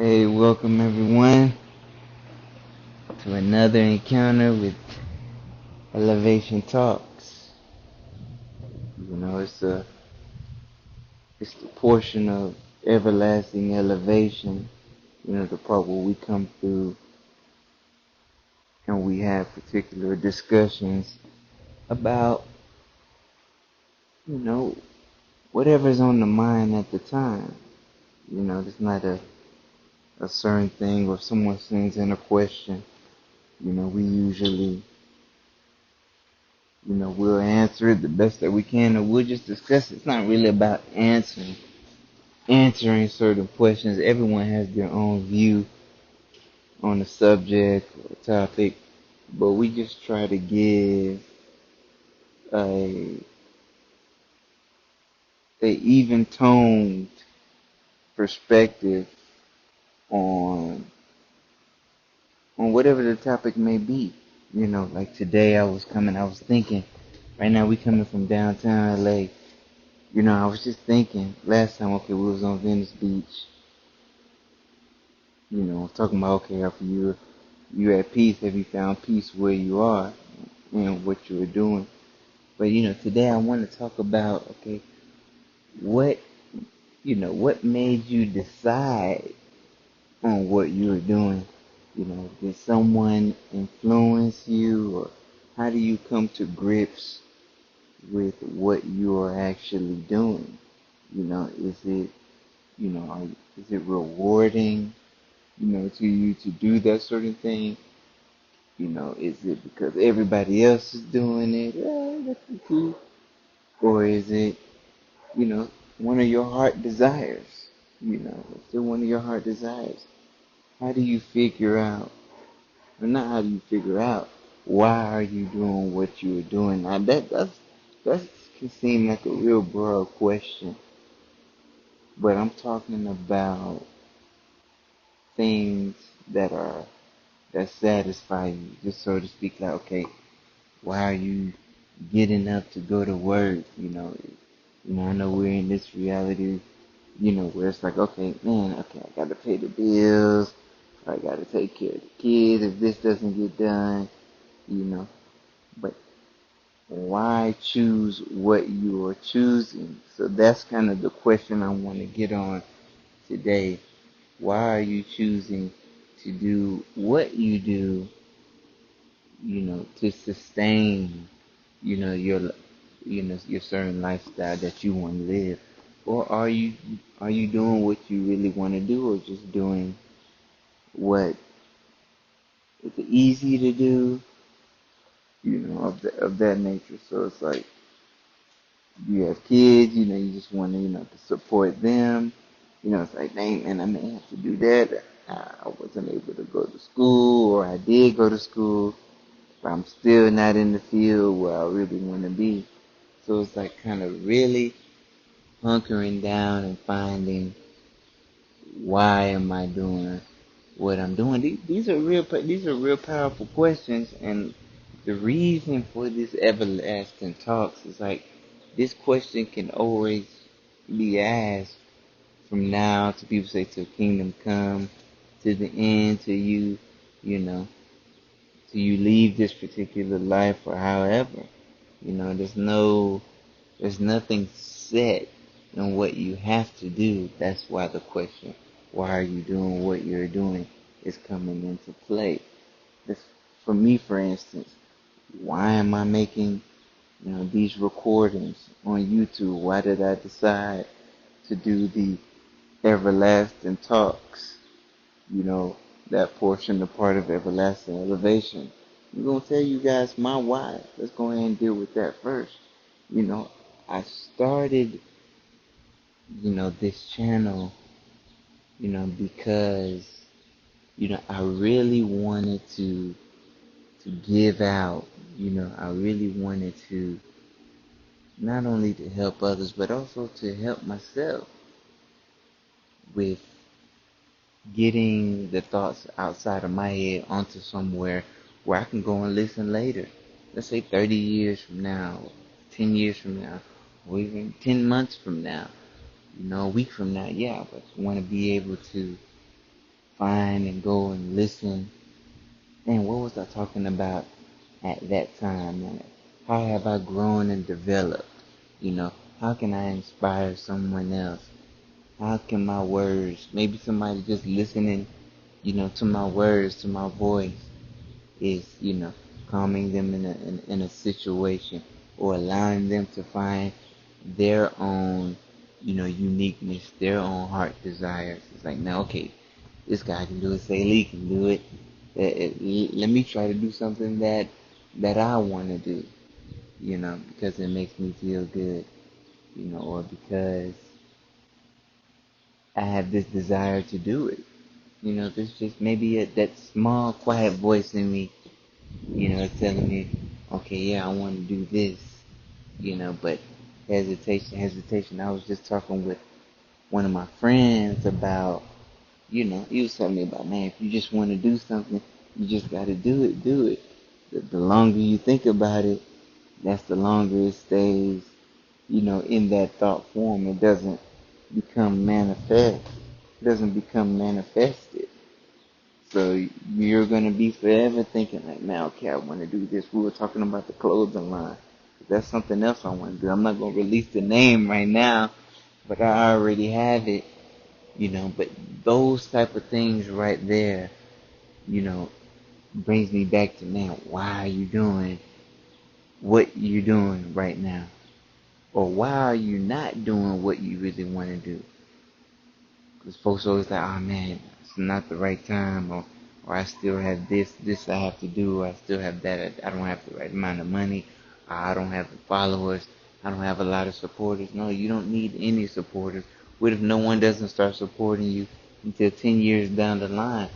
Hey, welcome everyone to another encounter with Elevation Talks. It's the portion of everlasting elevation. The part where we come through and we have particular discussions about, you know, whatever's on the mind at the time. It's not a certain thing, or if someone sends in a question. We usually we'll answer it the best that we can, or we'll just discuss it. It's not really about answering certain questions. Everyone has their own view on the subject or topic, but we just try to give a even toned perspective on whatever the topic may be. Like today I was thinking, right now we coming from downtown LA. I was just thinking last time, okay, we was on Venice Beach, talking about, okay, after you're at peace, have you found peace where you are and what you are doing? But today I want to talk about, okay, what what made you decide on what you were doing? Did someone influence you, or how do you come to grips with what you are actually doing? Is it is it rewarding? To you to do that certain thing? Is it because everybody else is doing it? That's cool. Or is it, you know, one of your heart desires? Is it one of your heart desires? How do you figure out, or not how do you figure out, why are you doing what you are doing? Now that can seem like a real broad question, but I'm talking about things that are that satisfy you, just so to speak. Like, okay, why are you getting up to go to work? I know we're in this reality, where it's like, okay, man, okay, I gotta pay the bills, I gotta take care of the kids if this doesn't get done, you know. But why choose what you are choosing? So that's kind of the question I want to get on today. Why are you choosing to do what you do, to sustain, your your certain lifestyle that you want to live? Or are you doing what you really want to do, or just doing what is easy to do, of that nature? So it's like, you have kids, you just want to, to support them. It's like, dang, man, I may have to do that. I wasn't able to go to school, or I did go to school, but I'm still not in the field where I really want to be. So it's like kind of really hunkering down and finding, why am I doing what I'm doing? These are real powerful questions, and the reason for this everlasting talks is like, this question can always be asked from now to, people say, to kingdom come, to the end, to you, you know, to you leave this particular life, or however. There's nothing set on what you have to do. That's why the question, why are you doing what you're doing, is coming into play. This, for me, for instance, why am I making, these recordings on YouTube? Why did I decide to do the everlasting talks? That portion, the part of everlasting elevation. I'm gonna tell you guys my why. Let's go ahead and deal with that first. You know, I started, this channel, because, I really wanted to give out. I really wanted to, not only to help others, but also to help myself with getting the thoughts outside of my head onto somewhere where I can go and listen later. Let's say 30 years from now, 10 years from now, or even 10 months from now, a week from now. Yeah, but I want to be able to find and go and listen. And what was I talking about at that time? And how have I grown and developed? You know, how can I inspire someone else? How can my words, maybe somebody just listening, to my words, to my voice, is, calming them in a situation or allowing them to find their own, uniqueness, their own heart desires. It's like, now, okay, this guy can do it, say Lee can do it. Let me try to do something that I want to do, because it makes me feel good, or because I have this desire to do it. There's just maybe that small, quiet voice in me, telling me, okay, yeah, I want to do this, but hesitation. I was just talking with one of my friends about, he was telling me about, man, if you just want to do something, you just got to do it. The longer you think about it, that's the longer it stays, in that thought form. It doesn't become manifest. It doesn't become manifested. So you're gonna be forever thinking like, man, okay, I want to do this. We were talking about the clothing line. That's something else I want to do. I'm not gonna release the name right now, but I already have it. But those type of things right there, you know, brings me back to, man, why are you doing what you're doing right now? Or why are you not doing what you really want to do? Because folks always like, oh man, it's not the right time, or I still have this I have to do, or I still have that, I don't have the right amount of money, I don't have the followers, I don't have a lot of supporters. No, you don't need any supporters. What if no one doesn't start supporting you until 10 years down the line?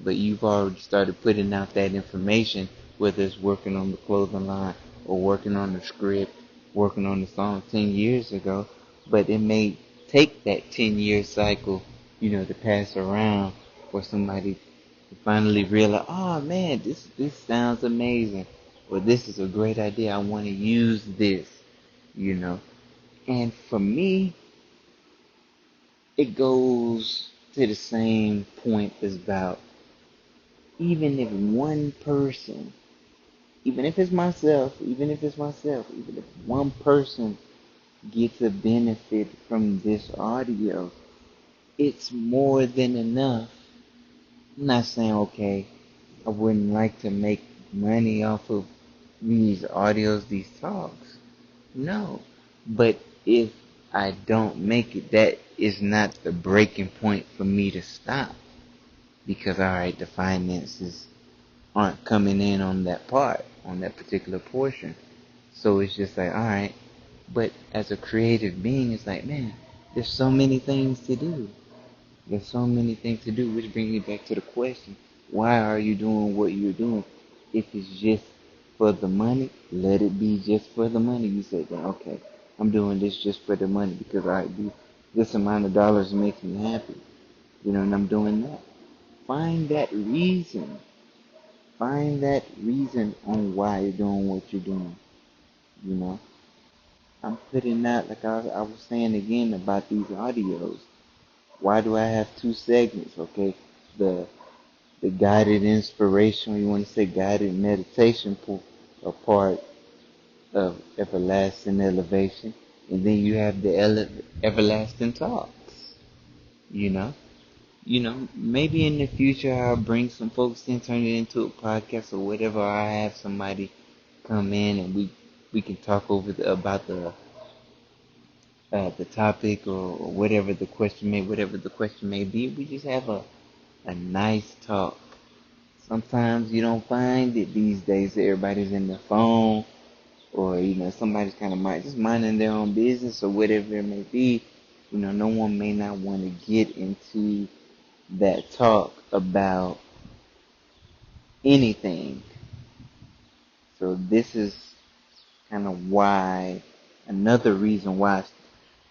But you've already started putting out that information, whether it's working on the clothing line, or working on the script, working on the song 10 years ago. But it may take that 10-year cycle, to pass around for somebody to finally realize, oh man, this sounds amazing, or this is a great idea. I want to use this, you know. And for me, it goes to the same point as about, even if one person, even if one person gets a benefit from this audio, it's more than enough. I'm not saying, okay, I wouldn't like to make money off of these audios, these talks. No. But if I don't make it, that is not the breaking point for me to stop. Because, alright, the finances aren't coming in on that part, on that particular portion. So it's just like, alright. But as a creative being, it's like, man, there's so many things to do. There's so many things to do, which brings me back to the question, why are you doing what you're doing? If it's just for the money, let it be just for the money. You say, then, okay, I'm doing this just for the money because I do this amount of dollars makes me happy, and I'm doing that. Find that reason. Find that reason on why you're doing what you're doing, you know. I'm putting out, like I was saying again about these audios. Why do I have two segments? Okay, the the guided inspiration, you want to say guided meditation, a part of everlasting elevation, and then you have the everlasting talks. You know, maybe in the future I'll bring some folks in, turn it into a podcast or whatever. I have somebody come in and we can talk about the topic or whatever the question may be. We just have a nice talk. Sometimes you don't find it these days. Everybody's in the phone, or somebody's kind of just minding their own business or whatever it may be. No one may not want to get into that talk about anything. So this is kind of why, another reason why,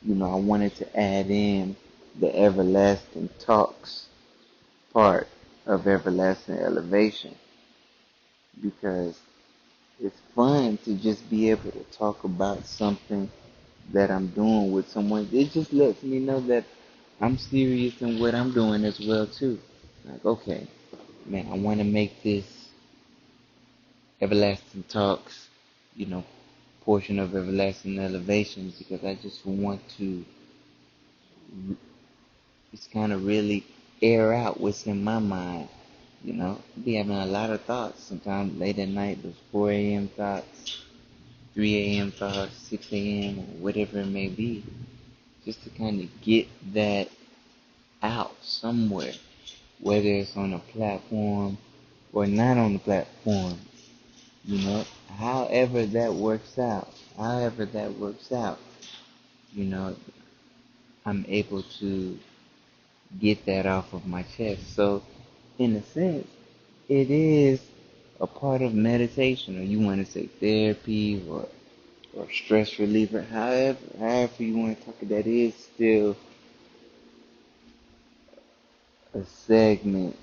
I wanted to add in the everlasting talks part of everlasting elevation, because it's fun to just be able to talk about something that I'm doing with someone. It just lets me know that I'm serious in what I'm doing as well too. Like, okay, man, I want to make this Everlasting Talks, you know, portion of Everlasting Elevations because I just want to, it's kind of really air out what's in my mind. You know, be having a lot of thoughts. Sometimes late at night, those 4 a.m. thoughts, 3 a.m. thoughts, 6 a.m., or whatever it may be, just to kind of get that out somewhere, whether it's on a platform or not on the platform, you know, however that works out, you know, I'm able to get that off of my chest. So, in a sense, it is a part of meditation, or you want to say therapy, or stress reliever, however you want to talk it, that is still a segment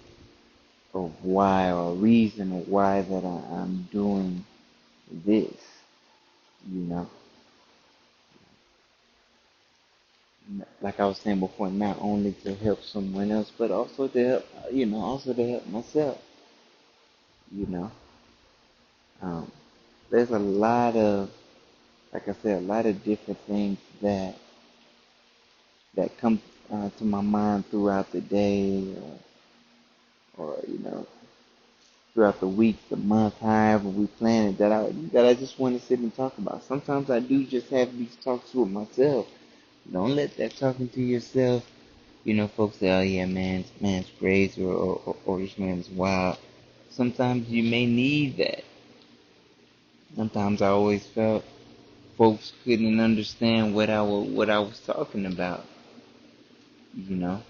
of why, or a reason of why that I'm doing this, you know. Like I was saying before, not only to help someone else, but also to help, also to help myself, you know. Um, there's a lot of, like I said, a lot of different things that come to my mind throughout the day, or throughout the week, the month, however we plan it, that I just want to sit and talk about. Sometimes I do just have these talks with myself. Don't let that talking to yourself, folks say, oh yeah, man's crazy, or this man's wild. Sometimes you may need that. Sometimes I always felt folks couldn't understand what I was talking about, you know.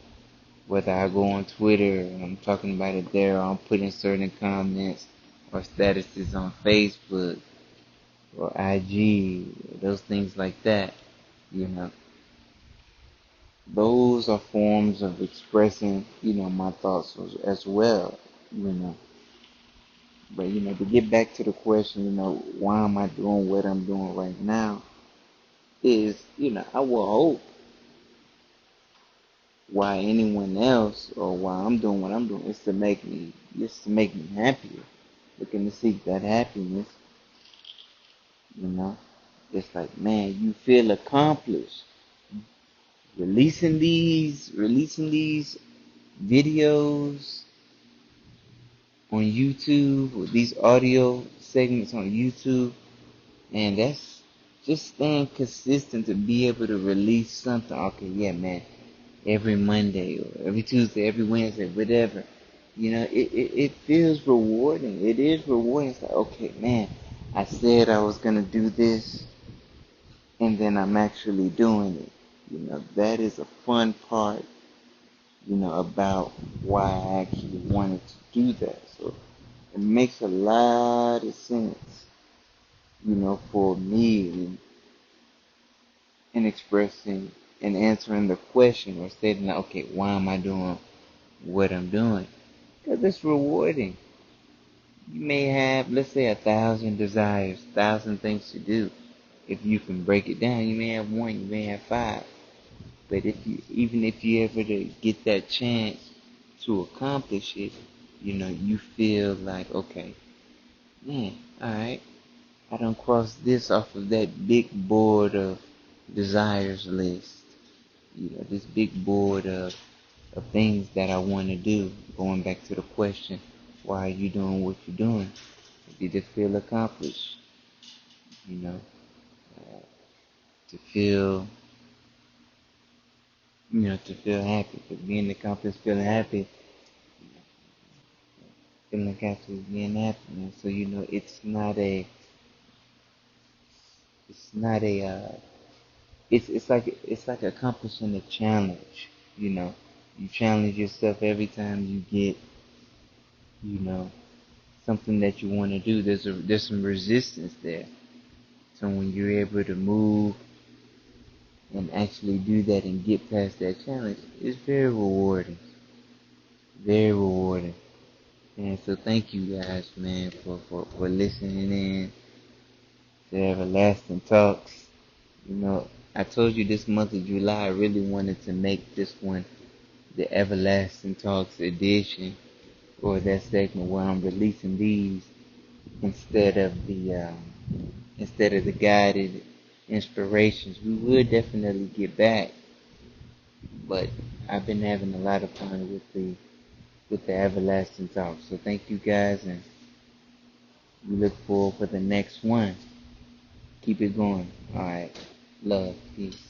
Whether I go on Twitter and I'm talking about it there, or I'm putting certain comments or statuses on Facebook or IG, those things like that, you know. Those are forms of expressing, my thoughts as well, you know. But, to get back to the question, why am I doing what I'm doing right now is, I will hope why anyone else or why I'm doing what I'm doing is to make me happier. Looking to seek that happiness, you know. It's like, man, you feel accomplished. Releasing these videos on YouTube, or these audio segments on YouTube, and that's just staying consistent to be able to release something. Okay, yeah, man, every Monday or every Tuesday, every Wednesday, whatever. It feels rewarding. It is rewarding. It's like, okay, man, I said I was gonna do this, and then I'm actually doing it. That is a fun part, about why I actually wanted to do that. So it makes a lot of sense, for me in expressing and answering the question, or stating, okay, why am I doing what I'm doing? Because it's rewarding. You may have, let's say, 1,000 desires, 1,000 things to do. If you can break it down, you may have one, you may have five. But even if you ever to get that chance to accomplish it, you feel like, okay, man, alright, I done crossed this off of that big board of desires list. This big board of things that I want to do. Going back to the question, why are you doing what you're doing? You just feel accomplished, you know, uh, to feel, to feel happy. Because being accomplished, feeling happy, being happy, man. So, it's not a, it's like accomplishing a challenge, you know. You challenge yourself every time you get, you know, something that you want to do. There's some resistance there. So when you're able to move and actually do that and get past that challenge, it's very rewarding. Very rewarding. And so thank you guys, man, for listening in to Everlasting Talks. I told you this month of July, I really wanted to make this the Everlasting Talks edition, or that segment where I'm releasing these instead of the guided inspirations. We would definitely get back, but I've been having a lot of fun with the Everlasting Talks. So thank you guys, and we look forward for the next one. Keep it going. All right. Love. Peace.